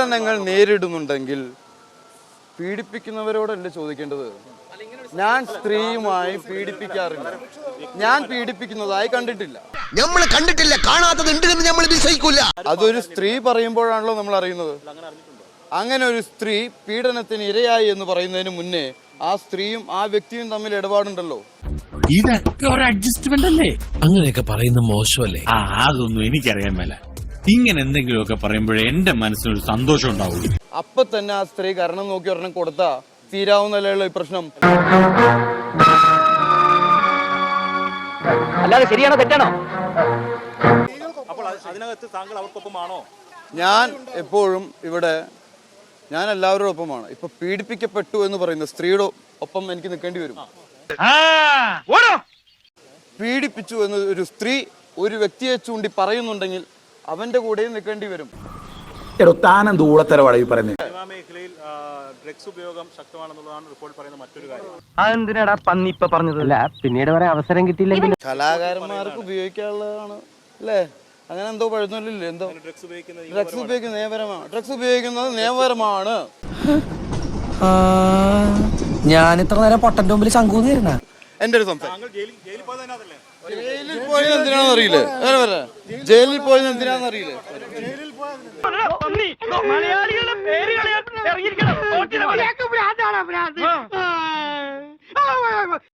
പീഡനങ്ങൾ നേരിടുന്നുണ്ടെങ്കിൽ പീഡിപ്പിക്കുന്നവരോടല്ലേ ചോദിക്കേണ്ടത്? ഞാൻ സ്ത്രീയുമായി പീഡിപ്പിക്കാറില്ല, ഞാൻ പീഡിപ്പിക്കുന്നതായി കണ്ടിട്ടില്ല. നമ്മൾ കണ്ടിട്ടില്ല, കാണാത്തത് ഉണ്ട് എന്ന് നമ്മൾ വിശ്വസിക്കില്ല. അതൊരു സ്ത്രീ പറയുമ്പോഴാണല്ലോ നമ്മൾ അറിയുന്നത്. അങ്ങനെ ഒരു സ്ത്രീ പീഡനത്തിന് ഇരയായി എന്ന് പറയുന്നതിന് മുന്നേ ആ സ്ത്രീയും ആ വ്യക്തിയും തമ്മിൽ ഇടപാടുണ്ടല്ലോ. ഇതൊക്കെ ഒരു അഡ്ജസ്റ്റ്മെന്റ് അല്ലേ? അങ്ങനെയൊക്കെ പറയുന്ന മോശമല്ലേ? അതൊന്നും എനിക്കറിയാൻ മേല. ഇങ്ങനെ എന്തെങ്കിലുമൊക്കെ പറയുമ്പോഴേ എന്റെ മനസ്സിനൊരു സന്തോഷം ഉണ്ടാവുള്ളൂ. അപ്പൊ തന്നെ ആ സ്ത്രീ കാരണം നോക്കി ഒരെണ്ണം കൊടുത്താ തീരാവുന്നല്ലോ ഈ പ്രശ്നം. അല്ലാതെ ശരിയാണോ തെറ്റാണോ? അപ്പോൾ അതിനകത്ത് താങ്കൾ അവർക്കൊപ്പമാണോ? ഞാൻ എപ്പോഴും ഇവിടെ ഞാൻ എല്ലാവരുടെ ഒപ്പമാണ്. ഇപ്പൊ പീഡിപ്പിക്കപ്പെട്ടു എന്ന് പറയുന്ന സ്ത്രീയുടെ ഒപ്പം എനിക്ക് നിൽക്കേണ്ടി വരും. പീഡിപ്പിച്ചു എന്ന് ഒരു സ്ത്രീ ഒരു വ്യക്തിയെ ചൂണ്ടി പറയുന്നുണ്ടെങ്കിൽ അവന്റെ കൂടെയും നിൽക്കേണ്ടി വരും. സിനിമാ മേഖലയിൽ ഡ്രഗ്സ് ഉപയോഗം ശക്തമാണെന്നുള്ളതാണ് റിപ്പോർട്ട് പറയുന്ന മറ്റൊരു കാര്യം. അതെന്തിനാടാ പന്നി ഇപ്പൊ പറഞ്ഞത്? അല്ല പിന്നീട് പറയാൻ അവസരം കിട്ടിയില്ലെങ്കിൽ കലാകാരന്മാർക്ക് ഉപയോഗിക്കാനുള്ളതാണ് അല്ലേ? അങ്ങനെ എന്തോ പഴുന്നില്ലേ? എന്തോ ഡ്രഗ്സ് ഉപയോഗിക്കുന്നത് നിയമപരമാണ്. ഡ്രഗ്സ് ഉപയോഗിക്കുന്നത് നിയമപരമാണ്. ഞാൻ ഇത്ര നേരം പൊട്ടന്റെ മുമ്പിൽ ശങ്കൂന്നിരുന്ന എന്റെ ഒരു സംശയം, ജയിലിൽ പോയത് എന്തിനാണെന്ന് അറിയില്ലേ? ജയിലിൽ പോയത് എന്തിനാണെന്ന് അറിയില്ലേ? മലയാളികളുടെ പേര്